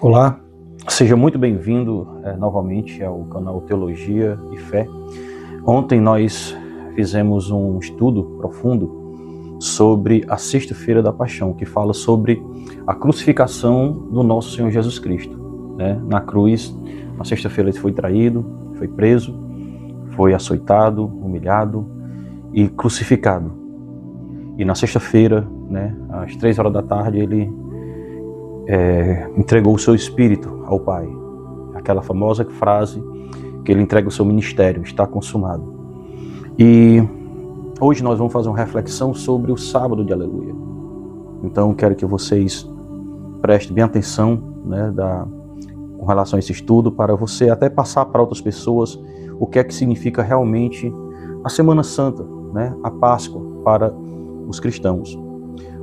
Olá, seja muito bem-vindo novamente ao canal Teologia e Fé. Ontem nós fizemos um estudo profundo sobre a Sexta-feira da Paixão, que fala sobre a crucificação do nosso Senhor Jesus Cristo. Na cruz, na sexta-feira ele foi traído, foi preso, foi açoitado, humilhado e crucificado. E na sexta-feira, às 3 horas da tarde, ele entregou o seu espírito ao Pai. Aquela famosa frase que ele entrega o seu ministério, está consumado. E hoje nós vamos fazer uma reflexão sobre o sábado de Aleluia. Então quero que vocês prestem bem atenção com relação a esse estudo, para você até passar para outras pessoas o que é que significa realmente a Semana Santa, a Páscoa para os cristãos.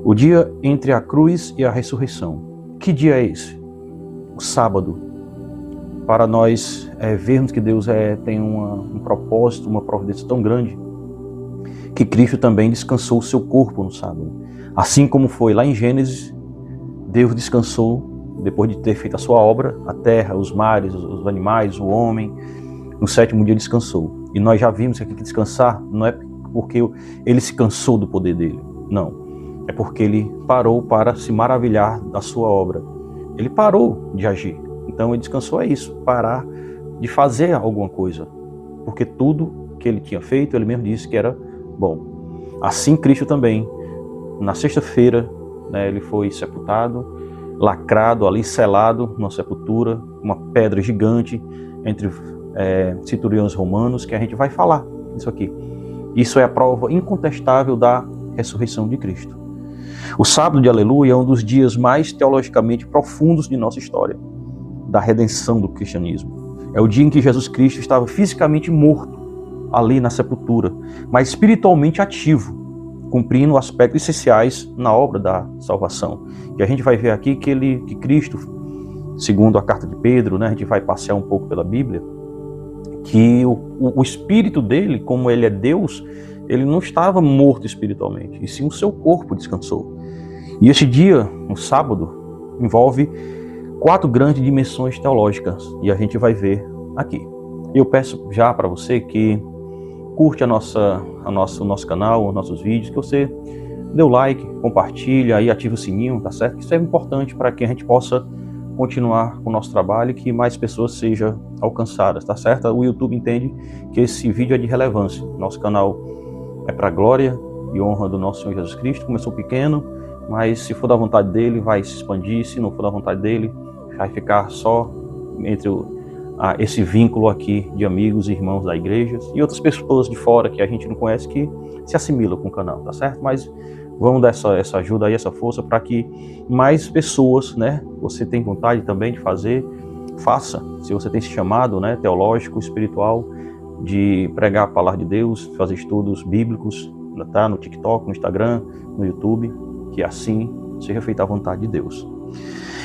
O dia entre a cruz e a ressurreição. Que dia é esse? O sábado. Para nós vermos que Deus tem um propósito, uma providência tão grande, que Cristo também descansou o seu corpo no sábado. Assim como foi lá em Gênesis, Deus descansou, depois de ter feito a sua obra, a terra, os mares, os animais, o homem, no sétimo dia descansou. E nós já vimos que aqui descansar não é porque ele se cansou do poder dele, não. É porque ele parou para se maravilhar da sua obra. Ele parou de agir. Então ele descansou, é isso, parar de fazer alguma coisa. Porque tudo que ele tinha feito, ele mesmo disse que era bom. Assim Cristo também, na sexta-feira, ele foi sepultado, lacrado ali, selado numa sepultura, uma pedra gigante entre centuriões romanos, que a gente vai falar isso aqui. Isso é a prova incontestável da ressurreição de Cristo. O sábado de Aleluia é um dos dias mais teologicamente profundos de nossa história, da redenção do cristianismo. É o dia em que Jesus Cristo estava fisicamente morto, ali na sepultura, mas espiritualmente ativo, cumprindo aspectos essenciais na obra da salvação. E a gente vai ver aqui que Cristo, segundo a carta de Pedro, a gente vai passear um pouco pela Bíblia, que o espírito dele, como ele é Deus, ele não estava morto espiritualmente, e sim o seu corpo descansou. E este dia, no sábado, envolve 4 grandes dimensões teológicas, e a gente vai ver aqui. Eu peço já para você que curte o nosso canal, os nossos vídeos, que você dê o like, compartilha e ative o sininho, tá certo? Isso é importante para que a gente possa continuar com o nosso trabalho e que mais pessoas sejam alcançadas, tá certo? O YouTube entende que esse vídeo é de relevância. Nosso canal é para a glória e honra do nosso Senhor Jesus Cristo. Começou pequeno, mas se for da vontade dele, vai se expandir. Se não for da vontade dele, vai ficar só entre esse vínculo aqui de amigos e irmãos da igreja e outras pessoas de fora que a gente não conhece que se assimilam com o canal, tá certo? Mas vamos dar essa ajuda aí, essa força para que mais pessoas, você tem vontade também de fazer, faça. Se você tem esse chamado, teológico, espiritual, de pregar a palavra de Deus, fazer estudos bíblicos, no TikTok, no Instagram, no YouTube, que assim seja feita a vontade de Deus.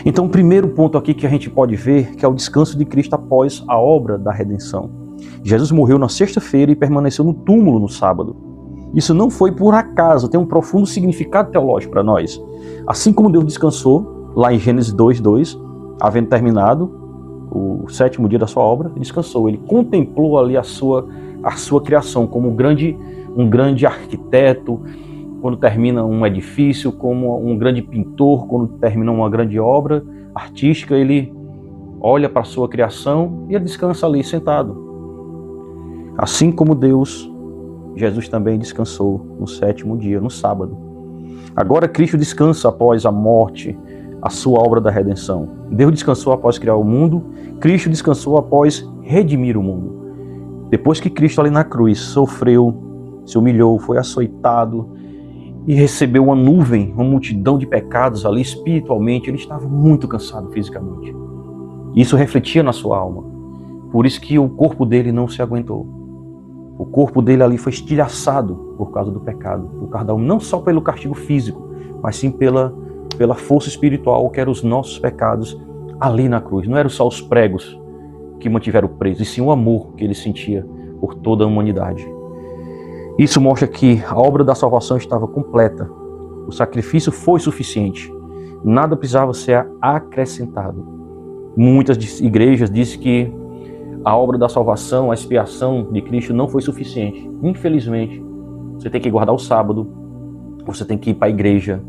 Então, o primeiro ponto aqui que a gente pode ver, que é o descanso de Cristo após a obra da redenção. Jesus morreu na sexta-feira e permaneceu no túmulo no sábado. Isso não foi por acaso, tem um profundo significado teológico para nós. Assim como Deus descansou, lá em Gênesis 2:2, havendo terminado o sétimo dia da sua obra, ele descansou. Ele contemplou ali a sua criação como um grande arquiteto, quando termina um edifício, como um grande pintor, quando termina uma grande obra artística, ele olha para a sua criação e ele descansa ali sentado. Assim como Deus, Jesus também descansou no sétimo dia, no sábado. Agora Cristo descansa após a morte, a sua obra da redenção. Deus descansou após criar o mundo, Cristo descansou após redimir o mundo. Depois que Cristo ali na cruz sofreu, se humilhou, foi açoitado e recebeu uma nuvem, uma multidão de pecados ali espiritualmente, ele estava muito cansado fisicamente. Isso refletia na sua alma. Por isso que o corpo dele não se aguentou. O corpo dele ali foi estilhaçado por causa do pecado, por causa da alma, não só pelo castigo físico, mas sim pela força espiritual, que eram os nossos pecados ali na cruz. Não eram só os pregos que mantiveram preso, e sim o amor que ele sentia por toda a humanidade. Isso mostra que a obra da salvação estava completa. O sacrifício foi suficiente. Nada precisava ser acrescentado. Muitas igrejas dizem que a obra da salvação, a expiação de Cristo não foi suficiente. Infelizmente, você tem que guardar o sábado, você tem que ir para a igreja,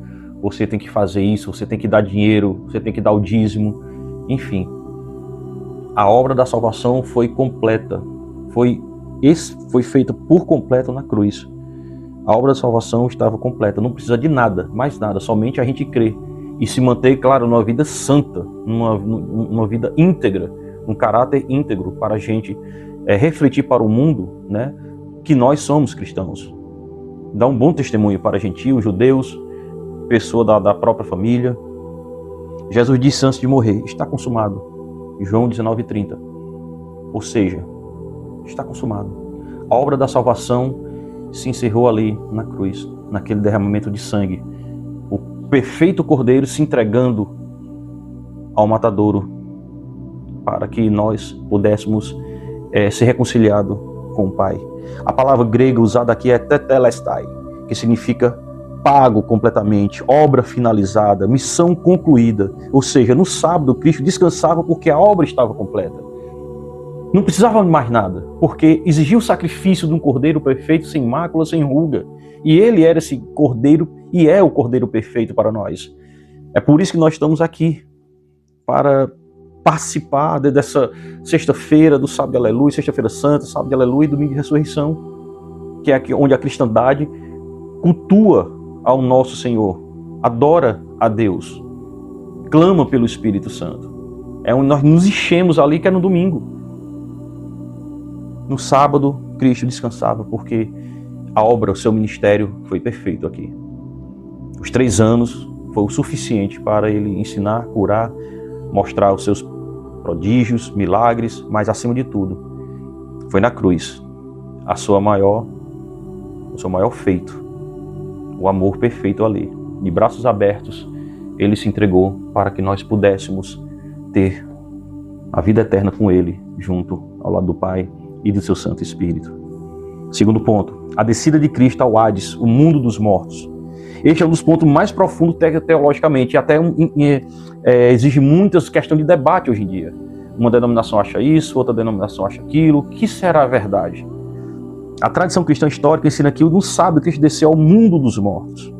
você tem que fazer isso, você tem que dar dinheiro, você tem que dar o dízimo, enfim. A obra da salvação foi completa, foi feita por completo na cruz. A obra da salvação estava completa, não precisa de nada, mais nada, somente a gente crer e se manter, claro, numa vida santa, numa vida íntegra, um caráter íntegro para a gente refletir para o mundo, né, que nós somos cristãos. Dar um bom testemunho para gentios, judeus, pessoa da própria família. Jesus disse antes de morrer, está consumado. João 19:30. Ou seja, está consumado. A obra da salvação se encerrou ali na cruz, naquele derramamento de sangue. O perfeito Cordeiro se entregando ao matadouro para que nós pudéssemos ser reconciliados com o Pai. A palavra grega usada aqui é tetelestai, que significa pago completamente, obra finalizada, missão concluída. Ou seja, no sábado Cristo descansava porque a obra estava completa. Não precisava de mais nada, porque exigia o sacrifício de um cordeiro perfeito, sem mácula, sem ruga. E ele era esse cordeiro e é o cordeiro perfeito para nós. É por isso que nós estamos aqui, para participar dessa sexta-feira do Sábado de Aleluia, sexta-feira santa, Sábado de Aleluia e domingo de ressurreição, que é aqui onde a cristandade cultua ao nosso Senhor, adora a Deus, clama pelo Espírito Santo. É onde nós nos enchemos ali, que é no domingo. No sábado, Cristo descansava porque a obra, o seu ministério foi perfeito aqui. Os 3 anos foi o suficiente para ele ensinar, curar, mostrar os seus prodígios, milagres, mas acima de tudo, foi na cruz o seu maior feito, o amor perfeito ali. De braços abertos, ele se entregou para que nós pudéssemos ter a vida eterna com ele, junto ao lado do Pai e do seu Santo Espírito. Segundo ponto, a descida de Cristo ao Hades, o mundo dos mortos. Este é um dos pontos mais profundos teologicamente, e até exige muitas questões de debate hoje em dia. Uma denominação acha isso, outra denominação acha aquilo. O que será a verdade? A tradição cristã histórica ensina que no sábado Cristo desceu ao mundo dos mortos.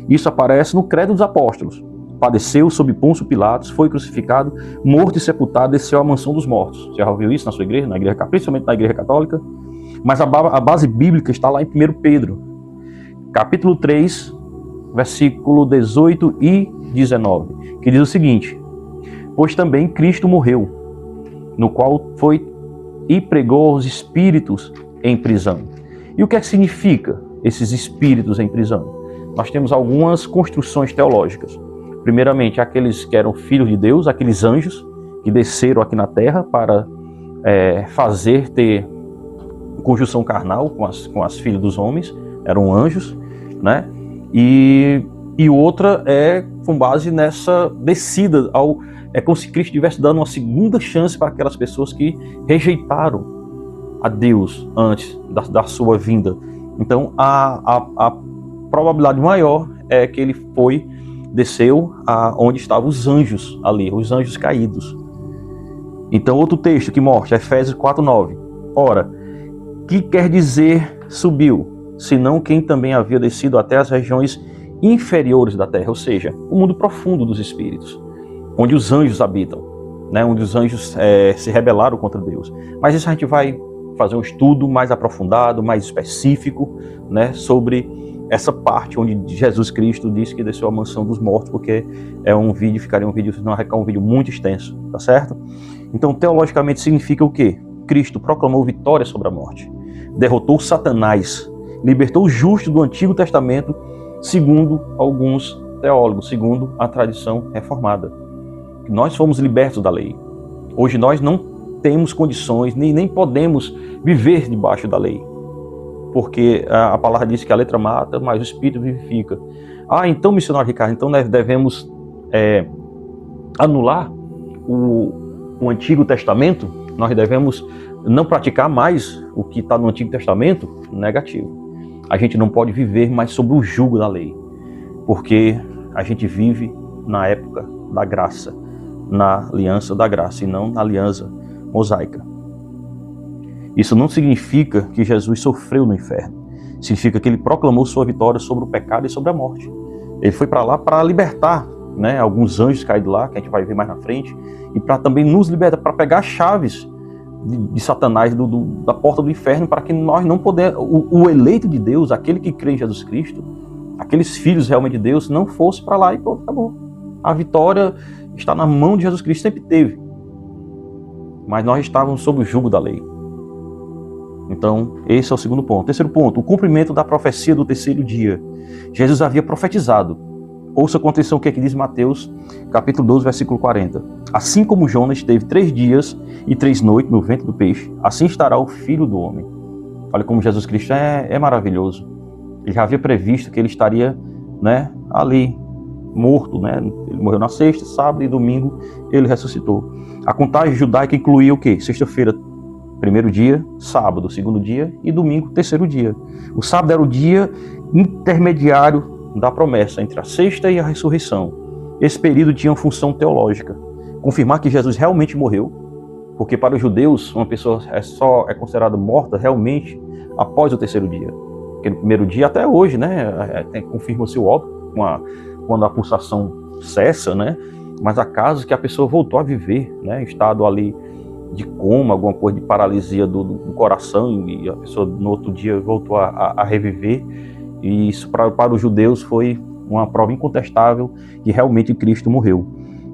Isso aparece no Credo dos Apóstolos. Padeceu sob Pôncio Pilatos, foi crucificado, morto e sepultado, desceu à mansão dos mortos. Você já ouviu isso na sua igreja, principalmente na igreja católica? Mas a base bíblica está lá em 1 Pedro, capítulo 3, versículo 18 e 19, que diz o seguinte: pois também Cristo morreu, no qual foi e pregou aos espíritos em prisão. E o que é que significa esses espíritos em prisão? Nós temos algumas construções teológicas. Primeiramente, aqueles que eram filhos de Deus, aqueles anjos que desceram aqui na terra para ter conjunção carnal com as filhas dos homens, eram anjos, né? E outra é com base nessa descida, é como se Cristo estivesse dando uma segunda chance para aquelas pessoas que rejeitaram a Deus antes da sua vinda. Então a probabilidade maior é que ele desceu onde estavam os anjos ali, os anjos caídos. Então outro texto que mostra, Efésios 4:9. Ora, que quer dizer subiu, senão quem também havia descido até as regiões inferiores da terra, ou seja, o mundo profundo dos espíritos, onde os anjos habitam, né? Onde os anjos se rebelaram contra Deus. Mas isso a gente vai fazer um estudo mais aprofundado, mais específico, né, sobre essa parte onde Jesus Cristo disse que desceu à mansão dos mortos, porque ficaria um vídeo muito extenso, tá certo? Então, teologicamente significa o quê? Cristo proclamou vitória sobre a morte, derrotou Satanás, libertou o justo do Antigo Testamento, segundo alguns teólogos, segundo a tradição reformada. Nós fomos libertos da lei. Hoje nós não temos condições, nem podemos viver debaixo da lei. Porque a palavra diz que a letra mata, mas o Espírito vivifica. Então, missionário Ricardo, então nós devemos anular o Antigo Testamento? Nós devemos não praticar mais o que está no Antigo Testamento? Negativo. A gente não pode viver mais sob o jugo da lei, porque a gente vive na época da graça, na aliança da graça e não na aliança mosaica. Isso não significa que Jesus sofreu no inferno. Significa que ele proclamou sua vitória sobre o pecado e sobre a morte. Ele foi para lá para libertar, né, alguns anjos caídos lá, que a gente vai ver mais na frente, e para também nos libertar, para pegar as chaves de Satanás da porta do inferno, para que nós não podemos, o eleito de Deus, aquele que crê em Jesus Cristo, aqueles filhos realmente de Deus, não fosse para lá e pronto, acabou. A vitória está na mão de Jesus Cristo, sempre teve. Mas nós estávamos sob o jugo da lei. Então, esse é o segundo ponto. Terceiro ponto, o cumprimento da profecia do terceiro dia. Jesus havia profetizado. Ouça com atenção o que é que diz Mateus, capítulo 12, versículo 40. Assim como Jonas esteve 3 dias e 3 noites no ventre do peixe, assim estará o Filho do Homem. Olha como Jesus Cristo é maravilhoso. Ele já havia previsto que ele estaria, né, ali, morto, né? Ele morreu na sexta, sábado e domingo ele ressuscitou. A contagem judaica incluía o quê? Sexta-feira, primeiro dia, sábado, segundo dia e domingo, terceiro dia. O sábado era o dia intermediário da promessa entre a sexta e a ressurreição. Esse período tinha uma função teológica, confirmar que Jesus realmente morreu, porque para os judeus uma pessoa é considerada morta realmente após o terceiro dia. Porque no primeiro dia até hoje, né, confirma-se o óbito quando a pulsação cessa, né? Mas há casos que a pessoa voltou a viver, né, em estado ali de coma, alguma coisa de paralisia do coração, e a pessoa no outro dia voltou a reviver. E isso para os judeus foi uma prova incontestável que realmente Cristo morreu.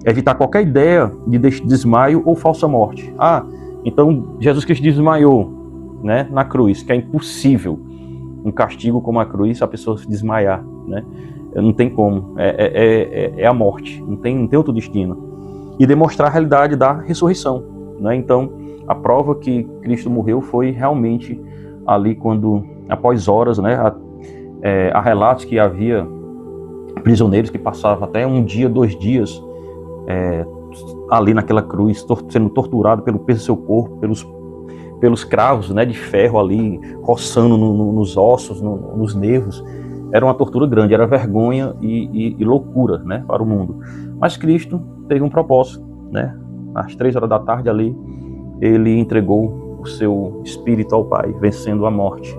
Evitar qualquer ideia de desmaio ou falsa morte. Então Jesus Cristo desmaiou, né, na cruz, que é impossível um castigo como a cruz a pessoa se desmaiar, né? Não tem como, é a morte, não tem outro destino. E demonstrar a realidade da ressurreição, né? Então a prova que Cristo morreu foi realmente ali quando, após horas, né, há relatos que havia prisioneiros que passavam até 1 dia, 2 dias ali naquela cruz, sendo torturado pelo peso do seu corpo, pelos cravos, né, de ferro ali, roçando nos ossos, nos nervos. Era uma tortura grande, era vergonha e loucura, né, para o mundo. Mas Cristo teve um propósito, né? Às 3 horas da tarde ali, ele entregou o seu espírito ao Pai, vencendo a morte.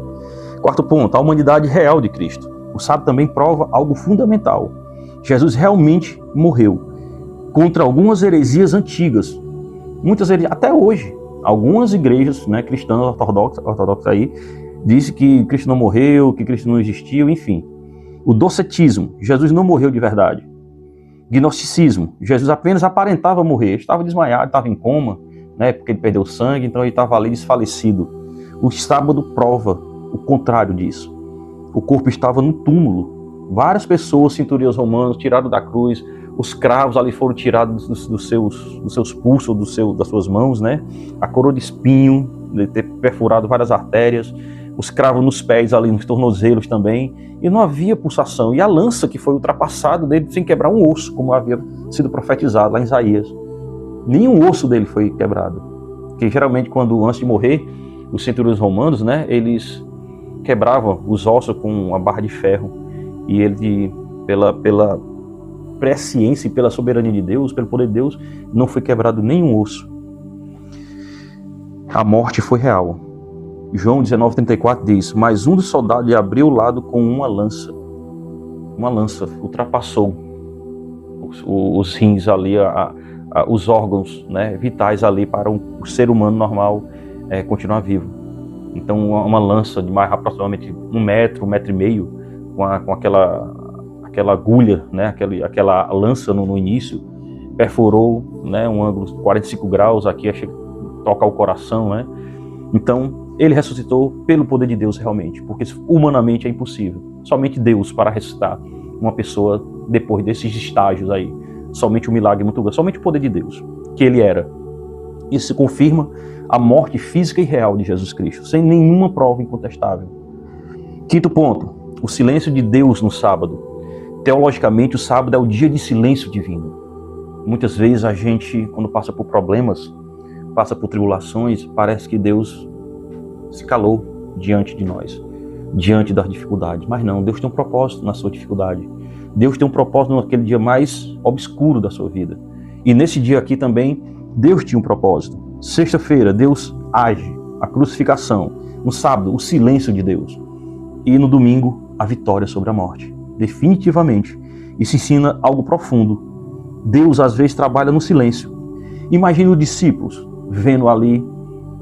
Quarto ponto, a humanidade real de Cristo. O sábado também prova algo fundamental. Jesus realmente morreu contra algumas heresias antigas. Muitas heresias, até hoje, algumas igrejas, né, cristãs ortodoxas aí, dizem que Cristo não morreu, que Cristo não existiu, enfim. O docetismo, Jesus não morreu de verdade. Gnosticismo, Jesus apenas aparentava morrer, estava desmaiado, estava em coma, né, porque ele perdeu sangue, então ele estava ali desfalecido. O sábado prova o contrário disso. O corpo estava no túmulo. Várias pessoas, centuriões romanos, tiraram da cruz, os cravos ali foram tirados dos seus pulsos, das suas mãos, né? A coroa de espinho, de ter perfurado várias artérias, os cravos nos pés ali, nos tornozelos também, e não havia pulsação. E a lança que foi ultrapassada dele sem quebrar um osso, como havia sido profetizado lá em Isaías. Nenhum osso dele foi quebrado. Porque geralmente quando antes de morrer, os centuriões romanos, né, eles quebravam os ossos com uma barra de ferro, e ele, pela presciência e pela soberania de Deus, pelo poder de Deus, não foi quebrado nenhum osso. A morte foi real. João 19:34 diz: mas um dos soldados lhe abriu o lado com uma lança. Uma lança ultrapassou os rins ali, os órgãos, né, vitais ali para o ser humano normal continuar vivo. Então uma lança de mais aproximadamente 1 metro, 1,5 metros, com aquela agulha, né, aquela lança no início, perfurou, né, um ângulo de 45 graus, aqui toca o coração, né? Então ele ressuscitou pelo poder de Deus realmente, porque humanamente é impossível. Somente Deus para ressuscitar uma pessoa depois desses estágios aí. Somente um milagre muito grande, somente o poder de Deus, que ele era. Isso confirma a morte física e real de Jesus Cristo, sem nenhuma prova incontestável. Quinto ponto, o silêncio de Deus no sábado. Teologicamente, o sábado é o dia de silêncio divino. Muitas vezes a gente, quando passa por problemas, passa por tribulações, parece que Deus se calou diante de nós, diante das dificuldades. Mas não, Deus tem um propósito na sua dificuldade. Deus tem um propósito naquele dia mais obscuro da sua vida. E nesse dia aqui também, Deus tinha um propósito. Sexta-feira, Deus age, a crucificação. No sábado, o silêncio de Deus. E no domingo, a vitória sobre a morte. Definitivamente. Isso ensina algo profundo. Deus, às vezes, trabalha no silêncio. Imagine os discípulos vendo ali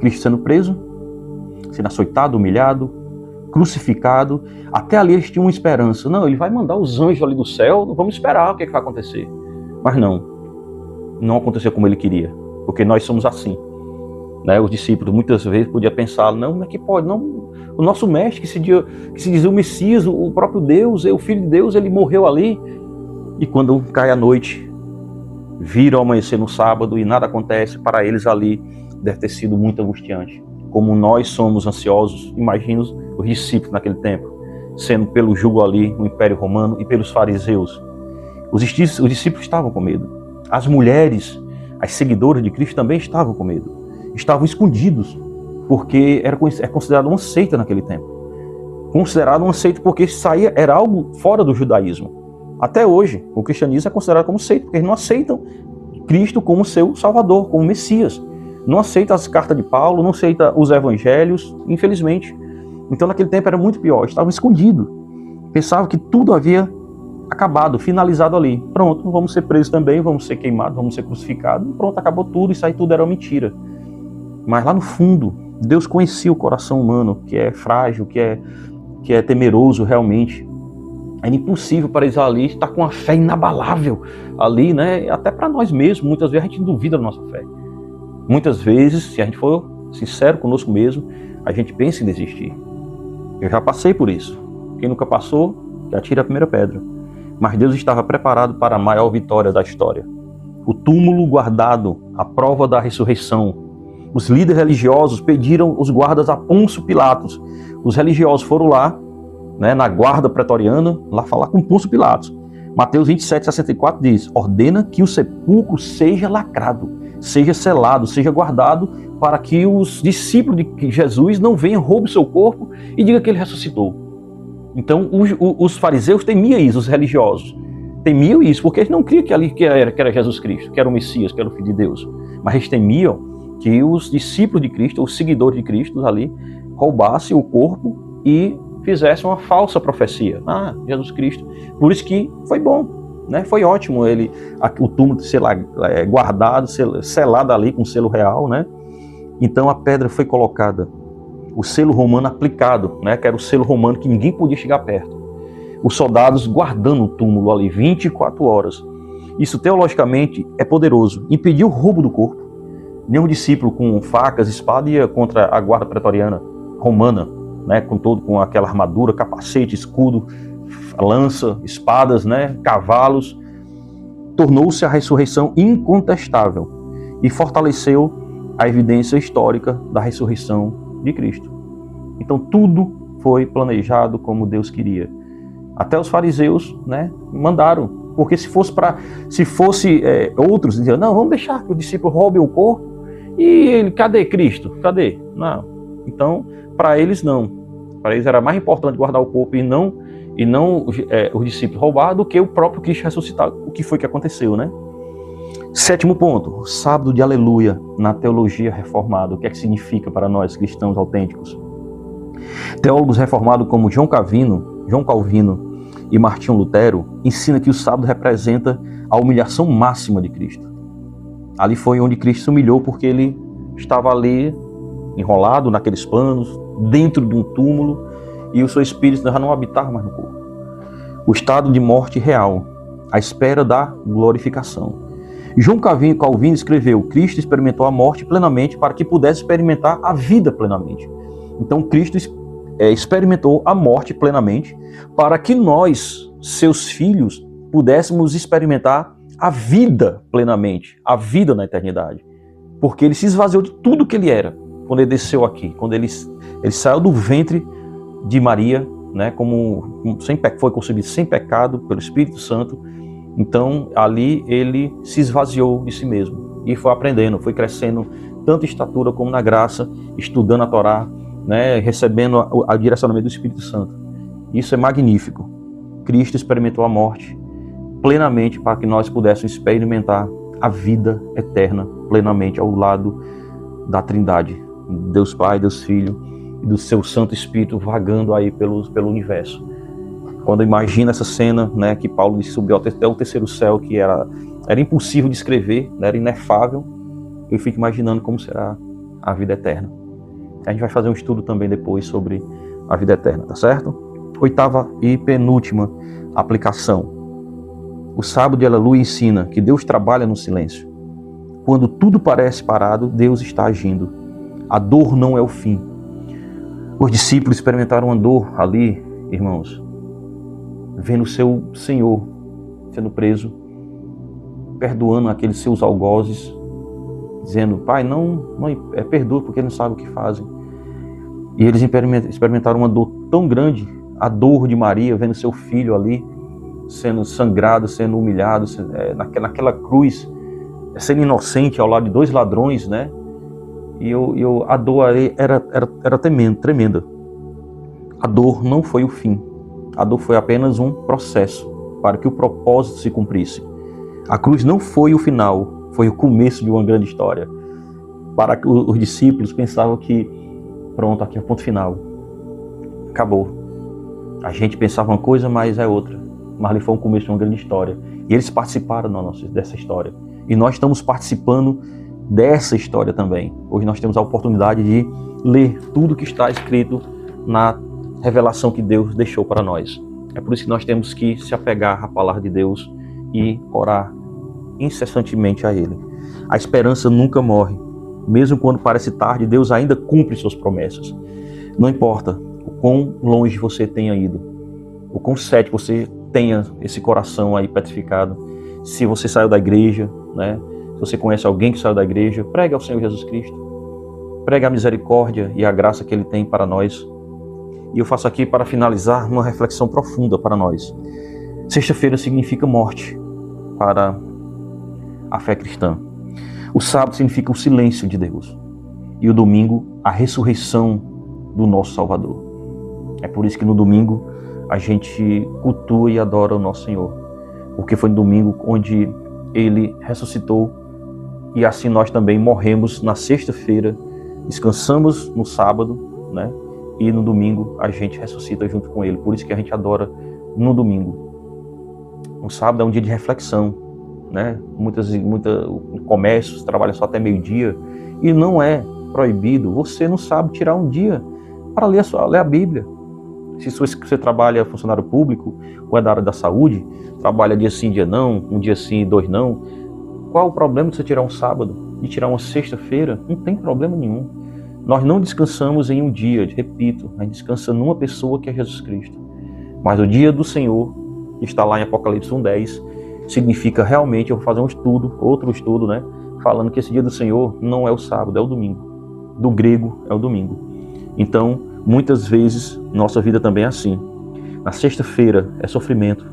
Cristo sendo preso, sendo açoitado, humilhado, crucificado. Até ali eles tinham uma esperança. Não, ele vai mandar os anjos ali do céu, vamos esperar o que vai acontecer. Mas não aconteceu como ele queria, porque nós somos assim. Né? Os discípulos muitas vezes podiam pensar, não, como é que pode? Não, o nosso mestre, que se dizia o Messias, o próprio Deus, o Filho de Deus, ele morreu ali. E quando cai a noite, viram amanhecer no sábado e nada acontece, para eles ali deve ter sido muito angustiante. Como nós somos ansiosos, imagina os discípulos naquele tempo, sendo pelo jugo ali no Império Romano e pelos fariseus. Os discípulos estavam com medo. As mulheres, as seguidoras de Cristo também estavam com medo. Estavam escondidos, porque era considerado uma seita naquele tempo. Considerado uma seita porque era algo fora do judaísmo. Até hoje, o cristianismo é considerado como seita, porque eles não aceitam Cristo como seu Salvador, como Messias. Não aceita as cartas de Paulo, não aceita os evangelhos, infelizmente. Então naquele tempo era muito pior, estavam escondidos. Pensavam que tudo havia acabado, finalizado ali. Pronto, vamos ser presos também, vamos ser queimados, vamos ser crucificados. Pronto, acabou tudo, isso aí tudo era mentira. Mas lá no fundo, Deus conhecia o coração humano, que é frágil, que é temeroso realmente. Era impossível para eles ali estar com a fé inabalável ali, né? Até para nós mesmos, muitas vezes a gente duvida da nossa fé. Muitas vezes, se a gente for sincero conosco mesmo, a gente pensa em desistir. Eu já passei por isso. Quem nunca passou, que atire a primeira pedra. Mas Deus estava preparado para a maior vitória da história. O túmulo guardado, a prova da ressurreição. Os líderes religiosos pediram os guardas a Pôncio Pilatos. Os religiosos foram lá, né, na guarda pretoriana, lá falar com Pôncio Pilatos. Mateus 27:64 diz: ordena que o sepulcro seja lacrado, seja selado, seja guardado, para que os discípulos de Jesus não venham, roubem seu corpo e digam que ele ressuscitou. Então os fariseus temiam isso, os religiosos temiam isso, porque eles não criam que era Jesus Cristo, que era o Messias, que era o Filho de Deus. Mas eles temiam que os discípulos de Cristo, os seguidores de Cristo ali, roubassem o corpo e fizessem uma falsa profecia. Jesus Cristo. Por isso que foi bom, né? Foi ótimo o túmulo ser lá, guardado, selado ali com selo real, né? Então a pedra foi colocada, o selo romano aplicado, né? Que era o selo romano que ninguém podia chegar perto. Os soldados guardando o túmulo ali 24 horas. Isso teologicamente é poderoso. Impediu o roubo do corpo. Nenhum discípulo com facas, espada ia contra a guarda pretoriana romana, né, com aquela armadura, capacete, escudo, lança, espadas, né, cavalos. Tornou-se a ressurreição incontestável e fortaleceu a evidência histórica da ressurreição de Cristo. Então tudo foi planejado como Deus queria. Até os fariseus, né, mandaram, porque se fosse outros diziam, não, vamos deixar que o discípulo roube o corpo e ele, cadê Cristo? Cadê? Não. Então, para eles não. Para eles era mais importante guardar o corpo e não os discípulos roubar do que o próprio Cristo ressuscitar, o que foi que aconteceu, né? 7º ponto, sábado de aleluia na teologia reformada. O que é que significa para nós cristãos autênticos? Teólogos reformados como João Calvino e Martinho Lutero ensinam que o sábado representa a humilhação máxima de Cristo. Ali foi onde Cristo se humilhou, porque ele estava ali enrolado naqueles panos, dentro de um túmulo, e o seu espírito já não habitava mais no corpo. O estado de morte real, à espera da glorificação. João Calvino escreveu: Cristo experimentou a morte plenamente para que pudesse experimentar a vida plenamente. Então Cristo experimentou a morte plenamente para que nós, seus filhos, pudéssemos experimentar a vida plenamente, a vida na eternidade. Porque ele se esvaziou de tudo que ele era quando ele desceu aqui, quando ele saiu do ventre de Maria, né, foi concebido sem pecado pelo Espírito Santo. Então ali ele se esvaziou de si mesmo e foi aprendendo, foi crescendo tanto em estatura como na graça, estudando a Torá, né, recebendo o direcionamento do Espírito Santo. Isso é magnífico. Cristo experimentou a morte plenamente para que nós pudéssemos experimentar a vida eterna plenamente ao lado da Trindade, Deus Pai, Deus Filho e do seu Santo Espírito vagando aí pelo universo. Quando imagina essa cena, né, que Paulo subiu até o terceiro céu, que era impossível de escrever, né, era inefável, eu fico imaginando como será a vida eterna. A gente vai fazer um estudo também depois sobre a vida eterna, tá certo? Oitava e penúltima aplicação. O sábado de Aleluia ensina que Deus trabalha no silêncio. Quando tudo parece parado, Deus está agindo. A dor não é o fim. Os discípulos experimentaram uma dor ali, irmãos, vendo o seu Senhor sendo preso, perdoando aqueles seus algozes, dizendo: Pai, não perdoa porque eles não sabem o que fazem. E eles experimentaram uma dor tão grande, a dor de Maria, vendo seu filho ali, sendo sangrado, sendo humilhado, naquela cruz, sendo inocente ao lado de dois ladrões, né? E a dor era tremenda. A dor não foi o fim. A dor foi apenas um processo para que o propósito se cumprisse. A cruz não foi o final, foi o começo de uma grande história. Para que os discípulos pensavam que, pronto, aqui é o ponto final. Acabou. A gente pensava uma coisa, mas é outra. Mas ali foi o começo de uma grande história. E eles participaram dessa história. E nós estamos participando dessa história também. Hoje nós temos a oportunidade de ler tudo que está escrito na revelação que Deus deixou para nós. É por isso que nós temos que se apegar à palavra de Deus e orar incessantemente a Ele. A esperança nunca morre. Mesmo quando parece tarde, Deus ainda cumpre suas promessas. Não importa o quão longe você tenha ido, o quão cético você tenha esse coração aí petrificado, se você saiu da igreja, né? Se você conhece alguém que saiu da igreja, pregue ao Senhor Jesus Cristo. Pregue a misericórdia e a graça que Ele tem para nós. E eu faço aqui, para finalizar, uma reflexão profunda para nós. Sexta-feira significa morte para a fé cristã. O sábado significa o silêncio de Deus. E o domingo, a ressurreição do nosso Salvador. É por isso que no domingo a gente cultua e adora o nosso Senhor. Porque foi no domingo onde Ele ressuscitou e assim nós também morremos na sexta-feira, descansamos no sábado, né? E no domingo a gente ressuscita junto com Ele. Por isso que a gente adora no domingo. O sábado é um dia de reflexão, né? O comércio trabalha só até meio-dia e não é proibido. Você não sabe tirar um dia para ler a Bíblia. Se você trabalha funcionário público ou é da área da saúde, trabalha dia sim, dia não, um dia sim, dois não. Qual o problema de você tirar um sábado, de tirar uma sexta-feira? Não tem problema nenhum. Nós não descansamos em um dia, repito, a gente descansa numa pessoa que é Jesus Cristo. Mas o dia do Senhor, que está lá em Apocalipse 1:10, significa realmente, eu vou fazer outro estudo, né? Falando que esse dia do Senhor não é o sábado, é o domingo. Do grego é o domingo. Então, muitas vezes, nossa vida também é assim. Na sexta-feira é sofrimento.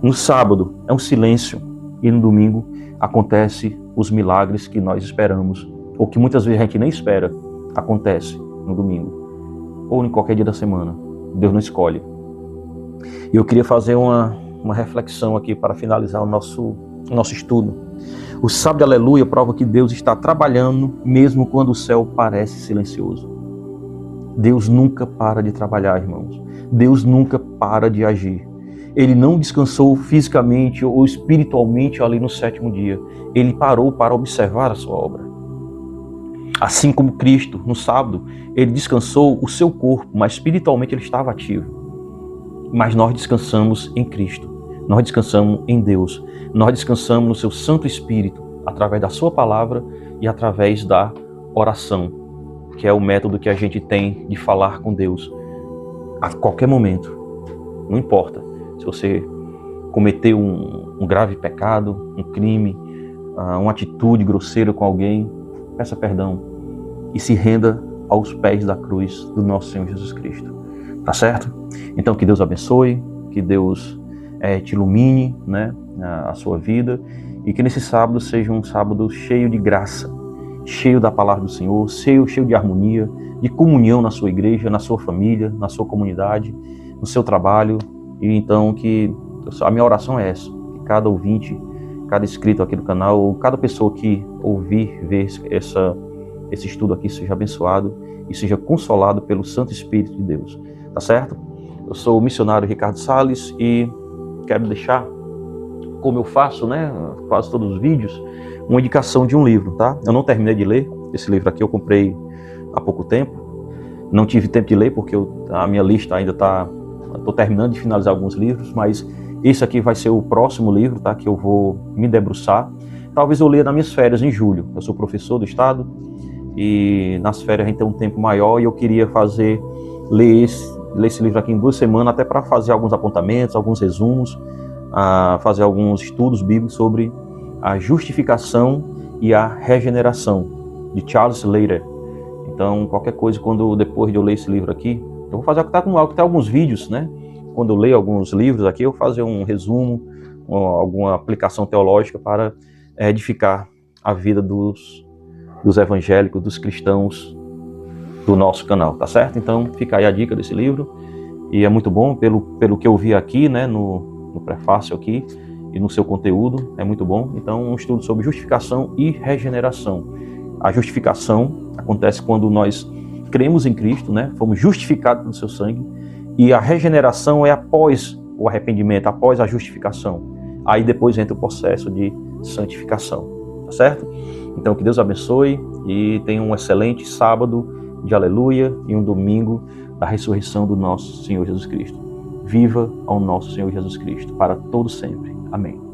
No sábado é um silêncio. E no domingo acontece os milagres que nós esperamos. Ou que muitas vezes a gente nem espera. Acontece no domingo. Ou em qualquer dia da semana. Deus não escolhe. E eu queria fazer uma reflexão aqui para finalizar o nosso estudo. O sábado de Aleluia prova que Deus está trabalhando mesmo quando o céu parece silencioso. Deus nunca para de trabalhar, irmãos. Deus nunca para de agir. Ele não descansou fisicamente ou espiritualmente ali no sétimo dia. Ele parou para observar a sua obra. Assim como Cristo, no sábado, ele descansou o seu corpo, mas espiritualmente ele estava ativo. Mas nós descansamos em Cristo. Nós descansamos em Deus. Nós descansamos no seu Santo Espírito, através da sua palavra e através da oração, que é o método que a gente tem de falar com Deus a qualquer momento. Não importa se você cometeu um grave pecado, um crime, uma atitude grosseira com alguém, peça perdão e se renda aos pés da cruz do nosso Senhor Jesus Cristo. Tá certo? Então que Deus abençoe, que Deus te ilumine, né, a sua vida, e que nesse sábado seja um sábado cheio de graça, cheio da palavra do Senhor, cheio de harmonia, de comunhão na sua igreja, na sua família, na sua comunidade, no seu trabalho. E então que a minha oração é essa, que cada ouvinte cada inscrito aqui do canal, cada pessoa que ouvir, ver esse estudo aqui seja abençoado e seja consolado pelo Santo Espírito de Deus, tá certo? Eu sou o missionário Ricardo Salles e quero deixar, como eu faço, né, quase todos os vídeos, uma indicação de um livro, tá? Eu não terminei de ler esse livro aqui, eu comprei há pouco tempo, não tive tempo de ler porque a minha lista ainda estou terminando de finalizar alguns livros, mas esse aqui vai ser o próximo livro, tá, que eu vou me debruçar. Talvez eu leia nas minhas férias em julho. Eu sou professor do estado e nas férias a gente tem um tempo maior e eu queria ler esse livro aqui em 2 semanas, até para fazer alguns apontamentos, alguns resumos, fazer alguns estudos bíblicos sobre a justificação e a regeneração, de Charles Slater. Então, qualquer coisa, depois de eu ler esse livro aqui, eu vou fazer até alguns vídeos, né? Quando eu leio alguns livros aqui, eu vou fazer um resumo, alguma aplicação teológica para edificar a vida dos evangélicos, dos cristãos do nosso canal, tá certo? Então, fica aí a dica desse livro, e é muito bom, pelo que eu vi aqui, né, no prefácio aqui, e no seu conteúdo, é muito bom. Então, um estudo sobre justificação e regeneração. A justificação acontece quando nós cremos em Cristo, né, fomos justificados pelo seu sangue, e a regeneração é após o arrependimento, após a justificação. Aí depois entra o processo de santificação, tá certo? Então, que Deus abençoe e tenha um excelente sábado de aleluia e um domingo da ressurreição do nosso Senhor Jesus Cristo. Viva ao nosso Senhor Jesus Cristo, para todo sempre. Amém.